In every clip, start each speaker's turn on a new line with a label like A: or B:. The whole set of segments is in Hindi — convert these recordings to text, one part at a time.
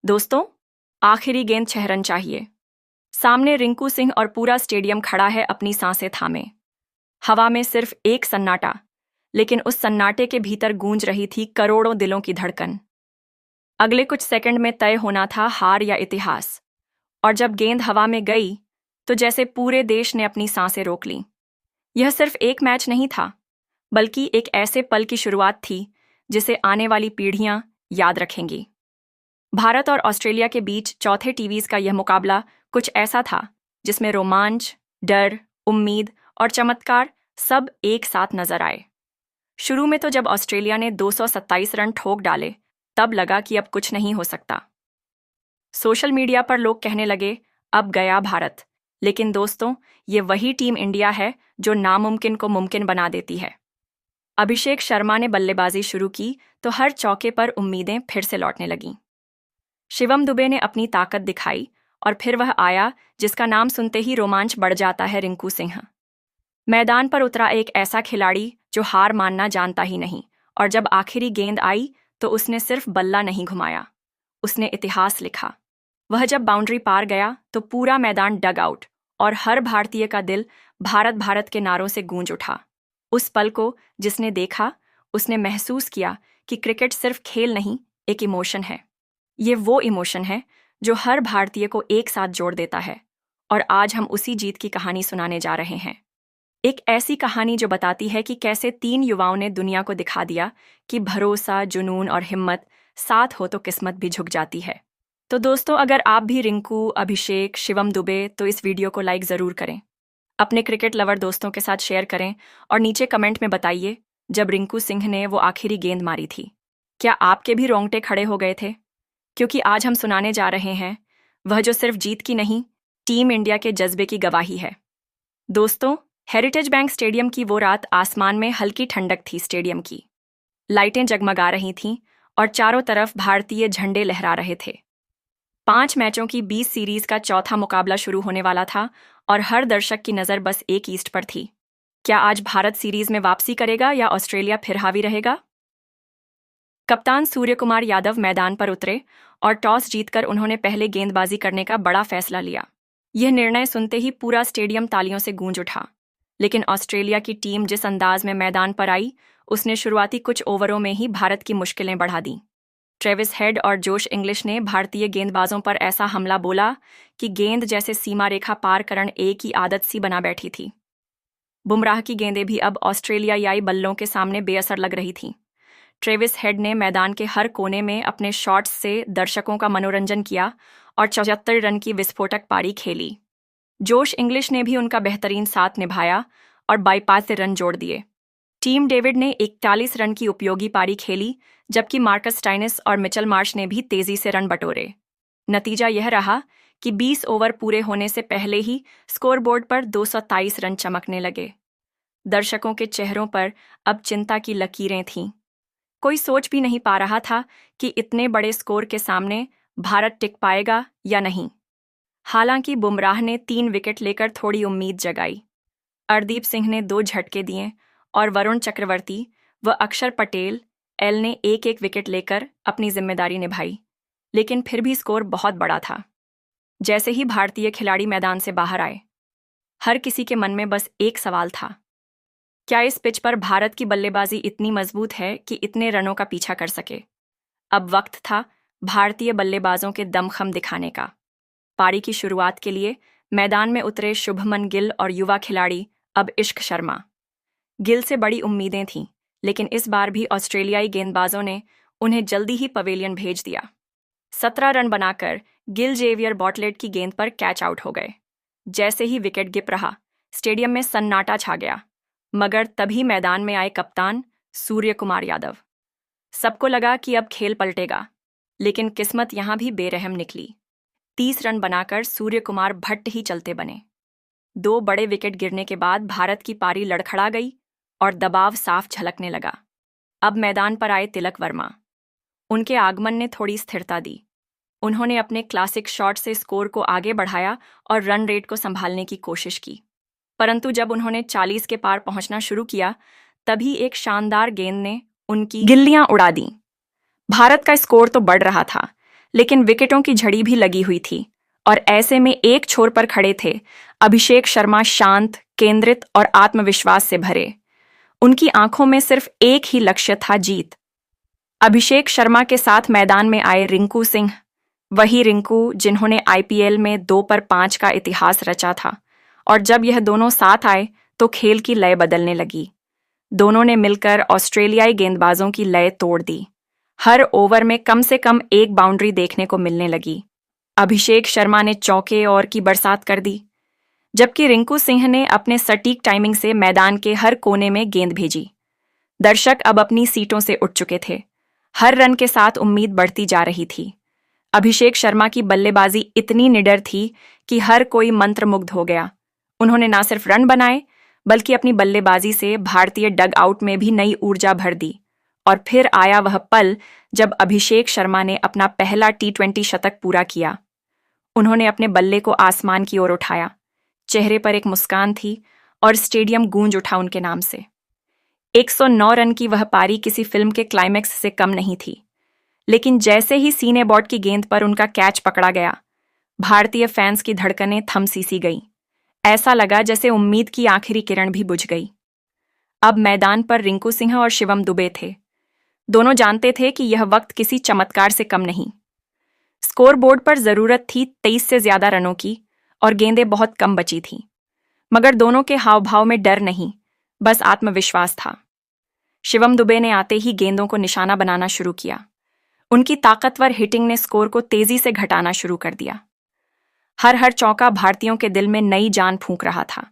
A: दोस्तों, आखिरी गेंद 6 रन चाहिए। सामने रिंकू सिंह और पूरा स्टेडियम खड़ा है अपनी सांसें थामे। हवा में सिर्फ एक सन्नाटा, लेकिन उस सन्नाटे के भीतर गूंज रही थी करोड़ों दिलों की धड़कन। अगले कुछ सेकंड में तय होना था हार या इतिहास। और जब गेंद हवा में गई, तो जैसे पूरे देश ने अपनी सांसें रोक लीं। यह सिर्फ एक मैच नहीं था, बल्कि एक ऐसे पल की शुरुआत थी जिसे आने वाली पीढ़ियां याद रखेंगी। भारत और ऑस्ट्रेलिया के बीच चौथे टीवीज का यह मुकाबला कुछ ऐसा था जिसमें रोमांच, डर, उम्मीद और चमत्कार सब एक साथ नजर आए। शुरू में तो जब ऑस्ट्रेलिया ने 227 रन ठोक डाले, तब लगा कि अब कुछ नहीं हो सकता। सोशल मीडिया पर लोग कहने लगे, अब गया भारत। लेकिन दोस्तों, ये वही टीम इंडिया है जो नामुमकिन को मुमकिन बना देती है। अभिषेक शर्मा ने बल्लेबाजी शुरू की तो हर चौके पर उम्मीदें फिर से लौटने लगीं। शिवम दुबे ने अपनी ताकत दिखाई और फिर वह आया जिसका नाम सुनते ही रोमांच बढ़ जाता है, रिंकू सिंह। मैदान पर उतरा एक ऐसा खिलाड़ी जो हार मानना जानता ही नहीं, और जब आखिरी गेंद आई तो उसने सिर्फ बल्ला नहीं घुमाया, उसने इतिहास लिखा। वह जब बाउंड्री पार गया तो पूरा मैदान डग आउट और हर भारतीय का दिल भारत भारत के नारों से गूंज उठा। उस पल को जिसने देखा, उसने महसूस किया कि क्रिकेट सिर्फ खेल नहीं, एक इमोशन है। ये वो इमोशन है जो हर भारतीय को एक साथ जोड़ देता है। और आज हम उसी जीत की कहानी सुनाने जा रहे हैं। एक ऐसी कहानी जो बताती है कि कैसे 3 युवाओं ने दुनिया को दिखा दिया कि भरोसा, जुनून और हिम्मत साथ हो तो किस्मत भी झुक जाती है। तो दोस्तों, अगर आप भी रिंकू, अभिषेक, शिवम दुबे, तो इस वीडियो को लाइक ज़रूर करें। अपने क्रिकेट लवर दोस्तों के साथ शेयर करें और नीचे कमेंट में बताइए, जब रिंकू सिंह ने वो आखिरी गेंद मारी थी, क्या आपके भी रोंगटे खड़े हो गए थे? क्योंकि आज हम सुनाने जा रहे हैं वह जो सिर्फ जीत की नहीं, टीम इंडिया के जज्बे की गवाही है। दोस्तों, हेरिटेज बैंक स्टेडियम की वो रात, आसमान में हल्की ठंडक थी। स्टेडियम की लाइटें जगमगा रही थीं और चारों तरफ भारतीय झंडे लहरा रहे थे। 5 मैचों की 20 सीरीज का चौथा मुकाबला शुरू होने वाला था और हर दर्शक की नज़र बस एक ईस्ट पर थी। क्या आज भारत सीरीज में वापसी करेगा या ऑस्ट्रेलिया फिर हावी रहेगा? कप्तान सूर्य कुमार यादव मैदान पर उतरे और टॉस जीतकर उन्होंने पहले गेंदबाजी करने का बड़ा फैसला लिया। यह निर्णय सुनते ही पूरा स्टेडियम तालियों से गूंज उठा। लेकिन ऑस्ट्रेलिया की टीम जिस अंदाज में मैदान पर आई, उसने शुरुआती कुछ ओवरों में ही भारत की मुश्किलें बढ़ा दी। ट्रेविस हेड और जोश इंग्लिश ने भारतीय गेंदबाजों पर ऐसा हमला बोला कि गेंद जैसे सीमा रेखा पार करन एक ही आदत सी बना बैठी थी। बुमराह की गेंदें भी अब ऑस्ट्रेलियाई बल्लों के सामने बेअसर लग रही थीं। ट्रेविस हेड ने मैदान के हर कोने में अपने शॉट्स से दर्शकों का मनोरंजन किया और 74 रन की विस्फोटक पारी खेली। जोश इंग्लिश ने भी उनका बेहतरीन साथ निभाया और 52 रन जोड़ दिए। टीम डेविड ने 41 रन की उपयोगी पारी खेली, जबकि मार्कस स्टाइनिस और मिचेल मार्श ने भी तेजी से रन बटोरे। नतीजा यह रहा कि 20 ओवर पूरे होने से पहले ही स्कोरबोर्ड पर 223 रन चमकने लगे। दर्शकों के चेहरों पर अब चिंता की लकीरें थीं। कोई सोच भी नहीं पा रहा था कि इतने बड़े स्कोर के सामने भारत टिक पाएगा या नहीं। हालांकि बुमराह ने 3 विकेट लेकर थोड़ी उम्मीद जगाई। अर्दीप सिंह ने 2 झटके दिए और वरुण चक्रवर्ती व अक्षर पटेल एल ने एक विकेट लेकर अपनी जिम्मेदारी निभाई। लेकिन फिर भी स्कोर बहुत बड़ा था। जैसे ही भारतीय खिलाड़ी मैदान से बाहर आए, हर किसी के मन में बस एक सवाल था, क्या इस पिच पर भारत की बल्लेबाजी इतनी मजबूत है कि इतने रनों का पीछा कर सके? अब वक्त था भारतीय बल्लेबाजों के दमखम दिखाने का। पारी की शुरुआत के लिए मैदान में उतरे शुभमन गिल और युवा खिलाड़ी अब इश्क शर्मा। गिल से बड़ी उम्मीदें थीं, लेकिन इस बार भी ऑस्ट्रेलियाई गेंदबाजों ने उन्हें जल्दी ही पवेलियन भेज दिया। 17 रन बनाकर गिल जेवियर बॉटलेट की गेंद पर कैच आउट हो गए। जैसे ही विकेट गिप रहा, स्टेडियम में सन्नाटा छा गया। मगर तभी मैदान में आए कप्तान सूर्य कुमार यादव। सबको लगा कि अब खेल पलटेगा, लेकिन किस्मत यहां भी बेरहम निकली। 30 रन बनाकर सूर्य कुमार भट्ट ही चलते बने। 2 बड़े विकेट गिरने के बाद भारत की पारी लड़खड़ा गई और दबाव साफ झलकने लगा। अब मैदान पर आए तिलक वर्मा। उनके आगमन ने थोड़ी स्थिरता दी। उन्होंने अपने क्लासिक शॉट से स्कोर को आगे बढ़ाया और रन रेट को संभालने की कोशिश की। परंतु जब उन्होंने 40 के पार पहुंचना शुरू किया, तभी एक शानदार गेंद ने उनकी गिल्लियां उड़ा दी। भारत का स्कोर तो बढ़ रहा था, लेकिन विकेटों की झड़ी भी लगी हुई थी और ऐसे में एक छोर पर खड़े थे अभिषेक शर्मा, शांत, केंद्रित और आत्मविश्वास से भरे। उनकी आंखों में सिर्फ एक ही लक्ष्य था, जीत। अभिषेक शर्मा के साथ मैदान में आए रिंकू सिंह, वही रिंकू जिन्होंने आईपीएल में 2 पर 5 का इतिहास रचा था। और जब यह दोनों साथ आए तो खेल की लय बदलने लगी। दोनों ने मिलकर ऑस्ट्रेलियाई गेंदबाजों की लय तोड़ दी। हर ओवर में कम से कम एक बाउंड्री देखने को मिलने लगी। अभिषेक शर्मा ने चौके और की बरसात कर दी, जबकि रिंकू सिंह ने अपने सटीक टाइमिंग से मैदान के हर कोने में गेंद भेजी। दर्शक अब अपनी सीटों से उठ चुके थे। हर रन के साथ उम्मीद बढ़ती जा रही थी। अभिषेक शर्मा की बल्लेबाजी इतनी निडर थी कि हर कोई मंत्रमुग्ध हो गया। उन्होंने न सिर्फ रन बनाए बल्कि अपनी बल्लेबाजी से भारतीय डग आउट में भी नई ऊर्जा भर दी। और फिर आया वह पल जब अभिषेक शर्मा ने अपना पहला T20 शतक पूरा किया। उन्होंने अपने बल्ले को आसमान की ओर उठाया, चेहरे पर एक मुस्कान थी और स्टेडियम गूंज उठा उनके नाम से। 109 रन की वह पारी किसी फिल्म के क्लाइमैक्स से कम नहीं थी, लेकिन जैसे ही सीने बॉर्ड की गेंद पर उनका कैच पकड़ा गया, भारतीय फैंस की धड़कनें थम सी गईं। ऐसा लगा जैसे उम्मीद की आखिरी किरण भी बुझ गई। अब मैदान पर रिंकू सिंह और शिवम दुबे थे। दोनों जानते थे कि यह वक्त किसी चमत्कार से कम नहीं। स्कोरबोर्ड पर जरूरत थी 23 से ज्यादा रनों की और गेंदें बहुत कम बची थीं। मगर दोनों के हाव भाव में डर नहीं, बस आत्मविश्वास था। शिवम दुबे ने आते ही गेंदों को निशाना बनाना शुरू किया। उनकी ताकतवर हिटिंग ने स्कोर को तेजी से घटाना शुरू कर दिया। हर चौका भारतीयों के दिल में नई जान फूंक रहा था।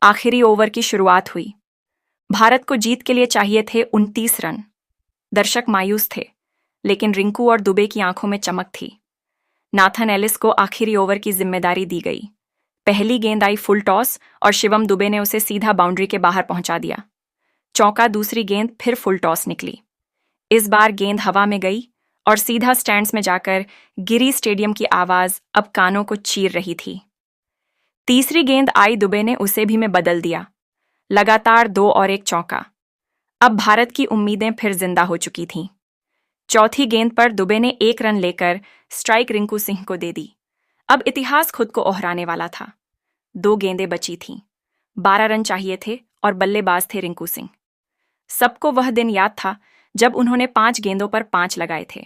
A: आखिरी ओवर की शुरुआत हुई। भारत को जीत के लिए चाहिए थे 29 रन। दर्शक मायूस थे, लेकिन रिंकू और दुबे की आंखों में चमक थी। नाथन एलिस को आखिरी ओवर की जिम्मेदारी दी गई। पहली गेंद आई फुल टॉस और शिवम दुबे ने उसे सीधा बाउंड्री के बाहर पहुंचा दिया। चौका। दूसरी गेंद फिर फुल टॉस निकली। इस बार गेंद हवा में गई और सीधा स्टैंड्स में जाकर गिरी। स्टेडियम की आवाज अब कानों को चीर रही थी। तीसरी गेंद आई, दुबे ने उसे भी में बदल दिया। लगातार 2 और 1 चौका। अब भारत की उम्मीदें फिर जिंदा हो चुकी थीं। चौथी गेंद पर दुबे ने 1 रन लेकर स्ट्राइक रिंकू सिंह को दे दी। अब इतिहास खुद को ओहराने वाला था। 2 गेंदें बची थीं, 12 रन चाहिए थे और बल्लेबाज थे रिंकू सिंह। सबको वह दिन याद था जब उन्होंने 5 गेंदों पर 5 लगाए थे।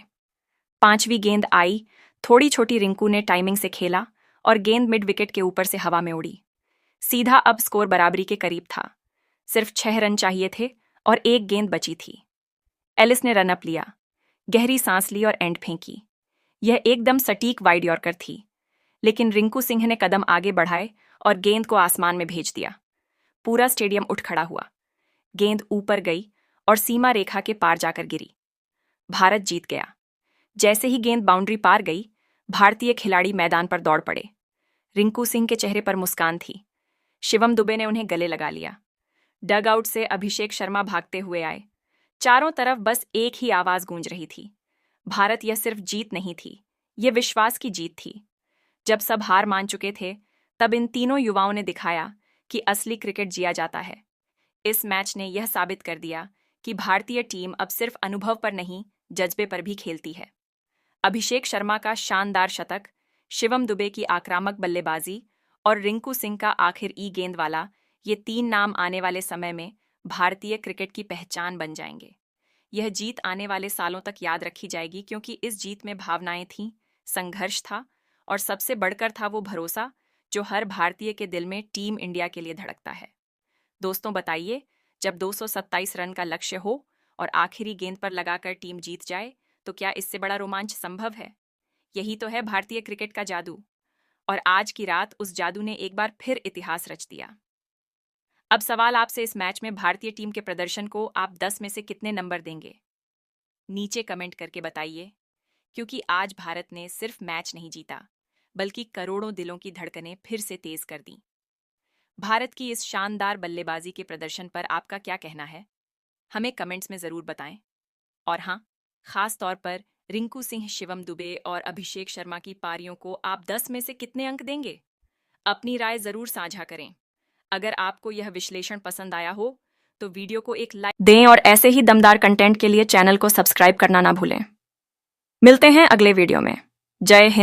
A: 5वीं गेंद आई, थोड़ी छोटी। रिंकू ने टाइमिंग से खेला और गेंद मिड विकेट के ऊपर से हवा में उड़ी। सीधा। अब स्कोर बराबरी के करीब था। सिर्फ 6 रन चाहिए थे और 1 गेंद बची थी। एलिस ने रनअप लिया, गहरी सांस ली और एंड फेंकी। यह एकदम सटीक वाइड यॉर्कर थी, लेकिन रिंकू सिंह ने कदम आगे बढ़ाए और गेंद को आसमान में भेज दिया। पूरा स्टेडियम उठ खड़ा हुआ। गेंद ऊपर गई और सीमा रेखा के पार जाकर गिरी। भारत जीत गया। जैसे ही गेंद बाउंड्री पार गई, भारतीय खिलाड़ी मैदान पर दौड़ पड़े। रिंकू सिंह के चेहरे पर मुस्कान थी। शिवम दुबे ने उन्हें गले लगा लिया। डग आउट से अभिषेक शर्मा भागते हुए आए। चारों तरफ बस एक ही आवाज गूंज रही थी, भारत। यह सिर्फ जीत नहीं थी, यह विश्वास की जीत थी। जब सब हार मान चुके थे, तब इन तीनों युवाओं ने दिखाया कि असली क्रिकेट जिया जाता है। इस मैच ने यह साबित कर दिया कि भारतीय टीम अब सिर्फ अनुभव पर नहीं, जज्बे पर भी खेलती है। अभिषेक शर्मा का शानदार शतक, शिवम दुबे की आक्रामक बल्लेबाजी और रिंकू सिंह का आखिर गेंद वाला, ये 3 नाम आने वाले समय में भारतीय क्रिकेट की पहचान बन जाएंगे। यह जीत आने वाले सालों तक याद रखी जाएगी, क्योंकि इस जीत में भावनाएं थीं, संघर्ष था और सबसे बढ़कर था वो भरोसा जो हर भारतीय के दिल में टीम इंडिया के लिए धड़कता है। दोस्तों, बताइए, जब 227 रन का लक्ष्य हो और आखिरी गेंद पर लगाकर टीम जीत जाए, तो क्या इससे बड़ा रोमांच संभव है? यही तो है भारतीय क्रिकेट का जादू। और आज की रात उस जादू ने एक बार फिर इतिहास रच दिया। अब सवाल आपसे, इस मैच में भारतीय टीम के प्रदर्शन को आप 10 में से कितने नंबर देंगे? नीचे कमेंट करके बताइए, क्योंकि आज भारत ने सिर्फ मैच नहीं जीता, बल्कि करोड़ों दिलों की धड़कनें फिर से तेज कर दी। भारत की इस शानदार बल्लेबाजी के प्रदर्शन पर आपका क्या कहना है? हमें कमेंट्स में जरूर बताएं। और हाँ, खास तौर पर रिंकू सिंह, शिवम दुबे और अभिषेक शर्मा की पारियों को आप 10 में से कितने अंक देंगे? अपनी राय जरूर साझा करें। अगर आपको यह विश्लेषण पसंद आया हो तो वीडियो को एक लाइक दें और ऐसे ही दमदार कंटेंट के लिए चैनल को सब्सक्राइब करना ना भूलें। मिलते हैं अगले वीडियो में। जय हिंद।